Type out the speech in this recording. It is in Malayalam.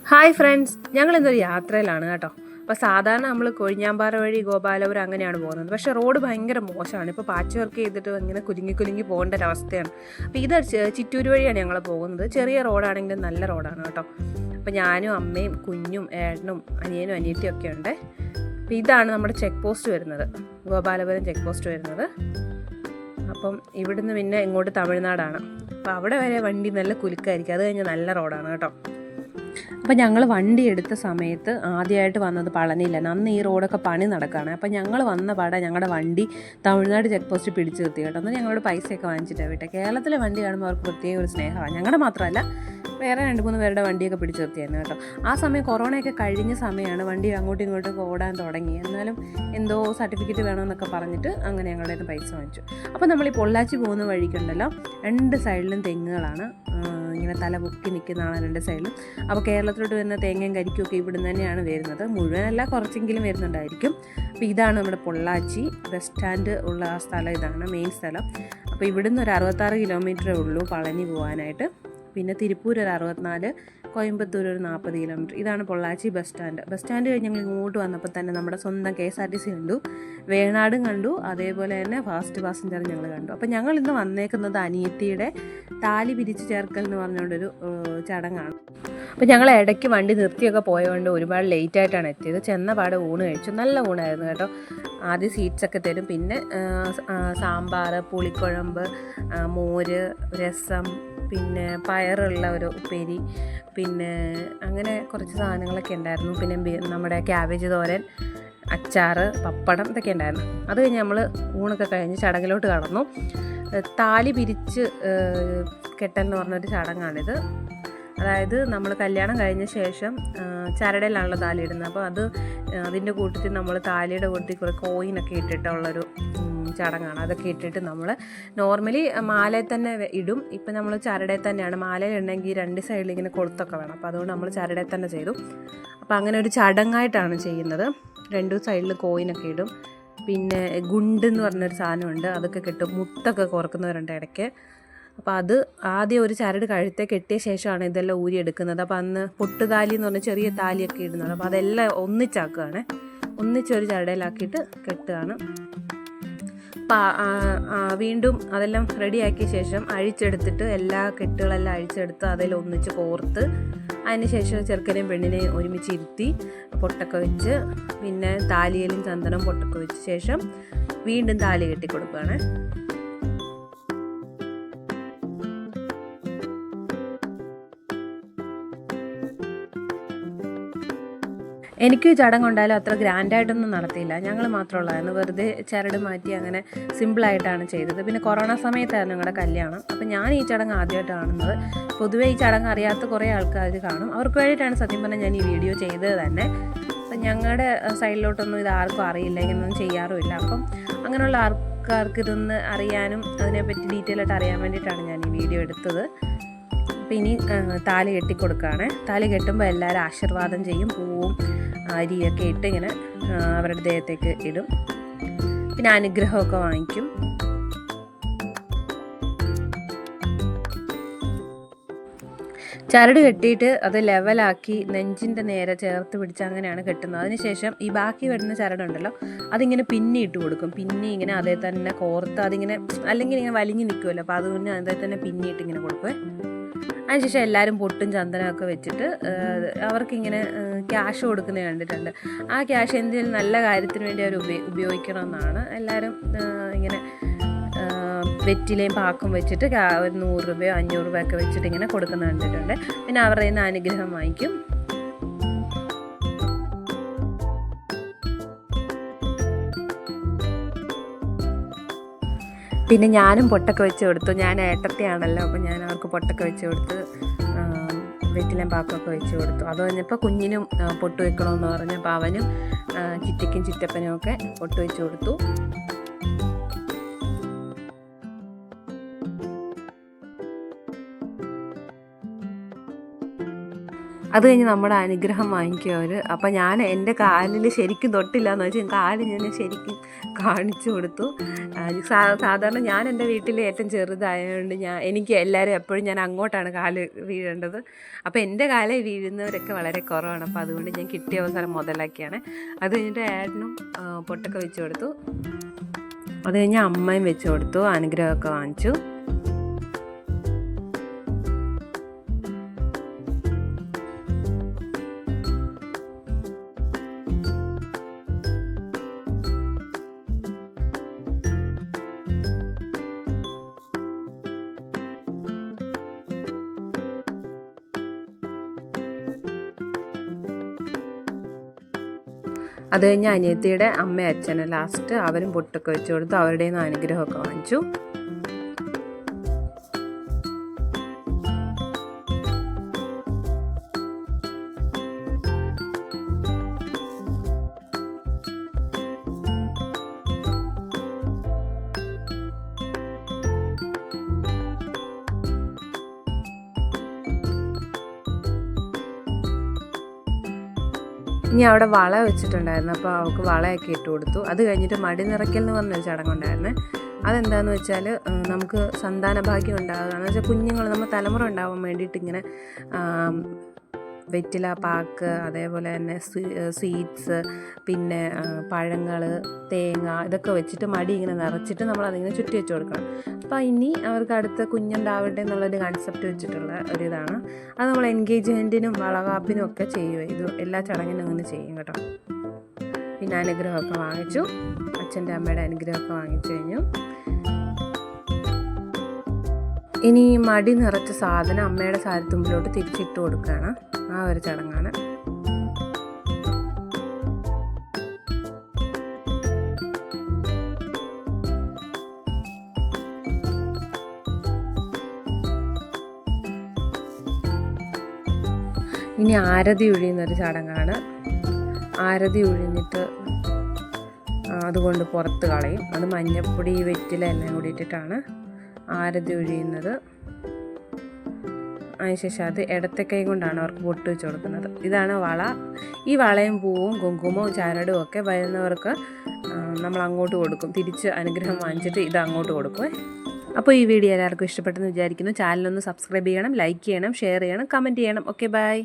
ഹായ് ഫ്രണ്ട്സ്, ഞങ്ങളിന്നൊരു യാത്രയിലാണ് കേട്ടോ. അപ്പോൾ സാധാരണ നമ്മൾ കൊഴിഞ്ഞാമ്പാറ വഴി ഗോപാലപുരം അങ്ങനെയാണ് പോകുന്നത്. പക്ഷേ റോഡ് ഭയങ്കര മോശമാണ്. ഇപ്പോൾ പാച്ച് വർക്ക് ചെയ്തിട്ട് ഇങ്ങനെ കുലുങ്ങി പോകേണ്ട ഒരവസ്ഥയാണ്. അപ്പോൾ ഇത് ചിറ്റൂർ വഴിയാണ് ഞങ്ങൾ പോകുന്നത്. ചെറിയ റോഡാണെങ്കിലും നല്ല റോഡാണ് കേട്ടോ. അപ്പോൾ ഞാനും അമ്മയും കുഞ്ഞും ഏട്ടനും അനിയനും അനിയത്തിയും ഒക്കെ ഉണ്ട്. അപ്പോൾ ഇതാണ് നമ്മുടെ ചെക്ക് പോസ്റ്റ് വരുന്നത്, ഗോപാലപുരം ചെക്ക് പോസ്റ്റ് വരുന്നത്. അപ്പം ഇവിടുന്ന് പിന്നെ ഇങ്ങോട്ട് തമിഴ്നാടാണ്. അപ്പോൾ അവിടെ വരെ വണ്ടി നല്ല കുലുക്കായിരിക്കും. അത് കഴിഞ്ഞ് നല്ല റോഡാണ് കേട്ടോ. അപ്പോൾ ഞങ്ങൾ വണ്ടി എടുത്ത സമയത്ത് ആദ്യമായിട്ട് വന്നത് പളനിയിലാണ്. അന്ന് ഈ റോഡൊക്കെ പണി നടക്കുകയാണ്. അപ്പോൾ ഞങ്ങൾ വന്ന പാടെ ഞങ്ങളുടെ വണ്ടി തമിഴ്നാട് ചെക്ക് പോസ്റ്റ് പിടിച്ച് നിർത്തി കേട്ടോ. അന്ന് ഞങ്ങളോട് പൈസയൊക്കെ വാങ്ങിച്ചിട്ടാണ് വിട്ടെ. കേരളത്തിലെ വണ്ടി കാണുമ്പോൾ അവർക്ക് പ്രത്യേക ഒരു സ്നേഹമാണ്. ഞങ്ങളുടെ മാത്രമല്ല, വേറെ 2-3 പേരുടെ വണ്ടിയൊക്കെ പിടിച്ച് നിർത്തിയായിരുന്നു കേട്ടോ. ആ സമയം കൊറോണയൊക്കെ കഴിഞ്ഞ സമയമാണ്. വണ്ടി അങ്ങോട്ടും ഇങ്ങോട്ടും ഓടാൻ തുടങ്ങി. എന്നാലും എന്തോ സർട്ടിഫിക്കറ്റ് വേണമെന്നൊക്കെ പറഞ്ഞിട്ട് അങ്ങനെ ഞങ്ങളുടെ കയ്യിൽ പൈസ വാങ്ങിച്ചു. അപ്പോൾ നമ്മൾ ഈ പൊള്ളാച്ചി പോകുന്ന വഴിക്കുണ്ടല്ലോ, 2 സൈഡിലും തെങ്ങുകളാണ്. ഇങ്ങനെ തല പൊക്കി നിൽക്കുന്നതാണ് 2 സൈഡിലും. അപ്പോൾ കേരളത്തിലോട്ട് വരുന്ന തേങ്ങയും കരിക്കുമൊക്കെ ഇവിടുന്ന് തന്നെയാണ് വരുന്നത്. മുഴുവനല്ല, കുറച്ചെങ്കിലും വരുന്നുണ്ടായിരിക്കും. അപ്പോൾ ഇതാണ് നമ്മുടെ പൊള്ളാച്ചി ബസ് സ്റ്റാൻഡ് ഉള്ള ആ സ്ഥലം. ഇതാണ് മെയിൻ സ്ഥലം. അപ്പോൾ ഇവിടുന്ന് ഒരു 66 കിലോമീറ്ററേ ഉള്ളൂ പളനി പോകാനായിട്ട്. പിന്നെ തിരുപ്പൂർ ഒരു 64, കോയമ്പത്തൂർ ഒരു 40 കിലോമീറ്റർ. ഇതാണ് Pollachi bus stand. Bus stand കഴിഞ്ഞ് ഞങ്ങൾ ഇങ്ങോട്ട് വന്നപ്പോൾ തന്നെ നമ്മുടെ സ്വന്തം KSRTC കണ്ടു, വേണാടും കണ്ടു, അതേപോലെ തന്നെ ഫാസ്റ്റ് പാസഞ്ചർ ഞങ്ങൾ കണ്ടു. അപ്പോൾ ഞങ്ങൾ ഇന്ന് വന്നേക്കുന്നത് അനിയത്തിയുടെ താലി പിരിച്ച് ചേർക്കൽ എന്ന് പറഞ്ഞുകൊണ്ടൊരു ചടങ്ങാണ്. അപ്പോൾ ഞങ്ങൾ ഇടയ്ക്ക് വണ്ടി നിർത്തിയൊക്കെ പോയതുകൊണ്ട് ഒരുപാട് ലേറ്റായിട്ടാണ് എത്തിയത്. ചെന്ന പാടെ ഊണ് കഴിച്ചു. നല്ല ഊണായിരുന്നു കേട്ടോ. ആദ്യം സ്വീറ്റ്സൊക്കെ തരും, പിന്നെ സാമ്പാർ, പുളിക്കുഴമ്പ്, മോര്, രസം, പിന്നെ പയറുള്ള ഒരു ഉപ്പേരി, പിന്നെ അങ്ങനെ കുറച്ച് സാധനങ്ങളൊക്കെ ഉണ്ടായിരുന്നു. പിന്നെ നമ്മുടെ ക്യാബേജ് തോരൻ, അച്ചാർ, പപ്പടം ഇതൊക്കെ ഉണ്ടായിരുന്നു. അത് കഴിഞ്ഞ് നമ്മൾ ഊണൊക്കെ കഴിഞ്ഞ് ചടങ്ങിലോട്ട് കടന്നു. താലി പിരിച്ച് കെട്ടൽ പറഞ്ഞൊരു ചടങ്ങാണിത്. അതായത് നമ്മൾ കല്യാണം കഴിഞ്ഞ ശേഷം ചരടയിലാണല്ലോ താലി ഇടുന്നത്. അപ്പോൾ അതിൻ്റെ കൂട്ടത്തിൽ നമ്മൾ താലിയുടെ കൂട്ടത്തിൽ കുറേ കോയിനൊക്കെ ഇട്ടിട്ടുള്ളൊരു ചടങ്ങാണ്. അതൊക്കെ ഇട്ടിട്ട് നമ്മൾ നോർമലി മാലയിൽ തന്നെ ഇടും. ഇപ്പം നമ്മൾ ചരടയിൽ തന്നെയാണ്. മാലയിൽ ഉണ്ടെങ്കിൽ 2 സൈഡിൽ ഇങ്ങനെ കൊളുത്തൊക്കെ വേണം. അപ്പോൾ അതുകൊണ്ട് നമ്മൾ ചരടയിൽ തന്നെ ചെയ്തു. അപ്പോൾ അങ്ങനെ ഒരു ചടങ്ങായിട്ടാണ് ചെയ്യുന്നത്. 2 സൈഡിൽ കോയിനൊക്കെ ഇടും. പിന്നെ ഗുണ്ടെന്ന് പറഞ്ഞൊരു സാധനമുണ്ട്, അതൊക്കെ കിട്ടും. മുത്തൊക്കെ കോർക്കുന്നവരുണ്ട് ഇടയ്ക്ക്. അപ്പോൾ അത് ആദ്യം ഒരു ചരട് കഴുത്തെ കെട്ടിയ ശേഷമാണ് ഇതെല്ലാം ഊരിയെടുക്കുന്നത്. അപ്പോൾ അന്ന് പൊട്ടുതാലി എന്ന് പറഞ്ഞാൽ ചെറിയ താലിയൊക്കെ ഇടുന്നത്. അപ്പോൾ അതെല്ലാം ഒന്നിച്ചാക്കുകയാണ്. ഒന്നിച്ചൊരു ചരടയിലാക്കിയിട്ട് കെട്ടുകയാണ്. വീണ്ടും അതെല്ലാം റെഡിയാക്കിയ ശേഷം അഴിച്ചെടുത്തിട്ട് എല്ലാ കെട്ടുകളെല്ലാം അഴിച്ചെടുത്ത് അതിലൊന്നിച്ച് കോർത്ത് അതിന് ശേഷം ചെറുക്കനെയും പെണ്ണിനെയും ഒരുമിച്ച് ഇരുത്തി പൊട്ടൊക്കെ വെച്ച്, പിന്നെ താലിയിലും ചന്ദനം പൊട്ടൊക്കെ വെച്ച ശേഷം വീണ്ടും താലി കെട്ടി കൊടുക്കുകയാണ്. എനിക്ക് ചടങ്ങുണ്ടായാലും അത്ര ഗ്രാൻഡായിട്ടൊന്നും നടത്തിയില്ല. ഞങ്ങൾ മാത്രമുള്ളതായിരുന്നു. വെറുതെ ചരട് മാറ്റി അങ്ങനെ സിമ്പിളായിട്ടാണ് ചെയ്തത്. പിന്നെ കൊറോണ സമയത്തായിരുന്നു ഞങ്ങളുടെ കല്യാണം. അപ്പോൾ ഞാൻ ഈ ചടങ്ങ് ആദ്യമായിട്ട് കാണുന്നത്. പൊതുവേ ഈ ചടങ്ങ് അറിയാത്ത കുറേ ആൾക്കാർ കാണും. അവർക്ക് വേണ്ടിയിട്ടാണ് സത്യം പറഞ്ഞാൽ ഞാൻ ഈ വീഡിയോ ചെയ്തത് തന്നെ. അപ്പം ഞങ്ങളുടെ സൈഡിലോട്ടൊന്നും ഇത് ആർക്കും അറിയില്ല, ഇങ്ങനെയൊന്നും ചെയ്യാറുമില്ല. അപ്പം അങ്ങനെയുള്ള ആൾക്കാർക്ക് ഇതൊന്ന് അറിയാനും അതിനെപ്പറ്റി ഡീറ്റെയിൽ ആയിട്ട് അറിയാൻ വേണ്ടിയിട്ടാണ് ഞാൻ ഈ വീഡിയോ എടുത്തത്. അപ്പോൾ ഇനി താലി കെട്ടിക്കൊടുക്കുകയാണ്. താലി കെട്ടുമ്പോൾ എല്ലാവരും ആശീർവാദം ചെയ്യും. പൂവും അരിയൊക്കെ ഇട്ട് ഇങ്ങനെ അവരുടെ ദേഹത്തേക്ക് ഇടും. പിന്നെ അനുഗ്രഹമൊക്കെ വാങ്ങിക്കും. ചരട് കെട്ടിയിട്ട് അത് ലെവലാക്കി നെഞ്ചിൻ്റെ നേരെ ചേർത്ത് പിടിച്ച് അങ്ങനെയാണ് കെട്ടുന്നത്. അതിനുശേഷം ഈ ബാക്കി വരുന്ന ചരടുണ്ടല്ലോ, അതിങ്ങനെ പിന്നി ഇട്ട് കൊടുക്കും. പിന്നി ഇങ്ങനെ അതേ തന്നെ കോർത്ത് അതിങ്ങനെ, അല്ലെങ്കിൽ ഇങ്ങനെ വലിഞ്ഞ് നിൽക്കുമല്ലോ, അപ്പോൾ അതുകൊണ്ട് അതേ തന്നെ പിന്നിയിട്ട് ഇങ്ങനെ കൊടുക്കുമേ. അതിനുശേഷം എല്ലാവരും പൊട്ടും ചന്ദനമൊക്കെ വെച്ചിട്ട് അവർക്കിങ്ങനെ ക്യാഷ് കൊടുക്കുന്നത് കണ്ടിട്ടുണ്ട്. ആ ക്യാഷ് എന്തെങ്കിലും നല്ല കാര്യത്തിന് വേണ്ടി അവർ ഉപയോഗിക്കണമെന്നാണ്. എല്ലാവരും ഇങ്ങനെ വെറ്റിലയും പാക്കും വെച്ചിട്ട് ഒരു 100 രൂപയോ 500 രൂപയൊക്കെ വെച്ചിട്ട് ഇങ്ങനെ കൊടുക്കുന്നത് കണ്ടിട്ടുണ്ട്. പിന്നെ അവരുടെ നിന്ന് അനുഗ്രഹം വാങ്ങിക്കും. പിന്നെ ഞാനും പൊട്ടൊക്കെ വെച്ച് കൊടുത്തു. ഞാൻ ഏട്ടത്തെയാണല്ലോ, അപ്പോൾ ഞാൻ അവർക്ക് പൊട്ടൊക്കെ വെച്ച് കൊടുത്ത് വെറ്റിലയും പാക്കൊക്കെ വെച്ച് കൊടുത്തു. അത് കഴിഞ്ഞപ്പോൾ കുഞ്ഞിനും പൊട്ട് വെക്കണമെന്ന് പറഞ്ഞപ്പോൾ അവനും ചിറ്റയ്ക്കും ചിറ്റപ്പനും ഒക്കെ പൊട്ട് വെച്ച് കൊടുത്തു. അത് കഴിഞ്ഞ് നമ്മുടെ അനുഗ്രഹം വാങ്ങിക്കും അവർ. അപ്പം ഞാൻ എൻ്റെ കാലിൽ ശരിക്കും തൊട്ടില്ല എന്ന് വെച്ചാൽ കാല് ഞാൻ ശരിക്കും കാണിച്ചു കൊടുത്തു. സാധാരണ ഞാൻ എൻ്റെ വീട്ടിൽ ഏറ്റവും ചെറുതായതുകൊണ്ട് എനിക്ക് എല്ലാവരും എപ്പോഴും ഞാൻ അങ്ങോട്ടാണ് കാല് വീഴേണ്ടത്. അപ്പോൾ എൻ്റെ കാലിൽ വീഴുന്നവരൊക്കെ വളരെ കുറവാണ്. അപ്പോൾ അതുകൊണ്ട് ഞാൻ കിട്ടിയ അവസരം മുതലാക്കിയാണ്. അത് കഴിഞ്ഞിട്ട് ഏട്ടനും പൊട്ടൊക്കെ വെച്ച് കൊടുത്തു. അത് കഴിഞ്ഞ് അമ്മയും വെച്ച് കൊടുത്തു, അനുഗ്രഹമൊക്കെ വാങ്ങിച്ചു. അത് കഴിഞ്ഞ് അനിയത്തിയുടെ അമ്മ അച്ഛന് ലാസ്റ്റ് അവരും പൊട്ടൊക്കെ വെച്ച് കൊടുത്തു, അവരുടെ നിന്ന് അനുഗ്രഹമൊക്കെ വാങ്ങിച്ചു. ഇനി അവിടെ വള വെച്ചിട്ടുണ്ടായിരുന്നു, അപ്പോൾ അവൾക്ക് വളയൊക്കെ ഇട്ട് കൊടുത്തു. അത് കഴിഞ്ഞിട്ട് മടി നിറയ്ക്കൽ എന്ന് പറഞ്ഞൊരു ചടങ്ങുണ്ടായിരുന്നു. അതെന്താണെന്ന് വെച്ചാൽ നമുക്ക് സന്താന ഭാഗ്യം ഉണ്ടാകുക എന്ന് വെച്ചാൽ കുഞ്ഞുങ്ങൾ നമ്മൾ തലമുറ ഉണ്ടാവാൻ വേണ്ടിയിട്ട് ഇങ്ങനെ വെറ്റില പാക്ക്, അതേപോലെ തന്നെ സ്വീറ്റ്സ്, പിന്നെ പഴങ്ങൾ, തേങ്ങ ഇതൊക്കെ വെച്ചിട്ട് മടി ഇങ്ങനെ നിറച്ചിട്ട് നമ്മളതിങ്ങനെ ചുറ്റി വെച്ച് കൊടുക്കണം. അപ്പോൾ ഇനി അവർക്ക് അടുത്ത കുഞ്ഞുണ്ടാവട്ടെ എന്നുള്ളൊരു കൺസെപ്റ്റ് വെച്ചിട്ടുള്ള ഒരിതാണ്. അത് നമ്മൾ എൻഗേജ്മെൻറ്റിനും വളകാപ്പിനും ഒക്കെ ചെയ്യുക. ഇത് എല്ലാ ചടങ്ങിനും അങ്ങനെ ചെയ്യും കേട്ടോ. പിന്നെ അനുഗ്രഹമൊക്കെ വാങ്ങിച്ചു, അച്ഛൻ്റെ അമ്മയുടെ അനുഗ്രഹമൊക്കെ വാങ്ങിച്ചു കഴിഞ്ഞു. ഇനി മടി നിറച്ച സാധനം അമ്മയുടെ സാരിത്തുമ്പിലോട്ട് തിരിച്ചിട്ട് കൊടുക്കുകയാണ്. ആ ഒരു ചടങ്ങാണ്. ഇനി ആരതി ഒഴിയുന്നൊരു ചടങ്ങാണ്. ആരതി ഒഴിഞ്ഞിട്ട് അതുകൊണ്ട് പുറത്ത് കളയും. അത് മഞ്ഞപ്പൊടി, വെറ്റില എല്ലാം കൂടി ഇട്ടിട്ടാണ് ആരതി ഒഴിയുന്നത്. അതിനുശേഷം അത് ഇടത്തെ കൊണ്ടാണ് അവർക്ക് പൊട്ട് വെച്ച് കൊടുക്കുന്നത്. ഇതാണ് വള. ഈ വളയും പൂവും കുങ്കുമവും ചരടും ഒക്കെ വരുന്നവർക്ക് നമ്മൾ അങ്ങോട്ട് കൊടുക്കും. തിരിച്ച് അനുഗ്രഹം വാങ്ങിച്ചിട്ട് ഇത് അങ്ങോട്ട് കൊടുക്കും. അപ്പോൾ ഈ വീഡിയോ എല്ലാവർക്കും ഇഷ്ടപ്പെട്ടെന്ന് വിചാരിക്കുന്നു. ചാനലൊന്ന് സബ്സ്ക്രൈബ് ചെയ്യണം, ലൈക്ക് ചെയ്യണം, ഷെയർ ചെയ്യണം, കമൻറ്റ് ചെയ്യണം. Okay, by.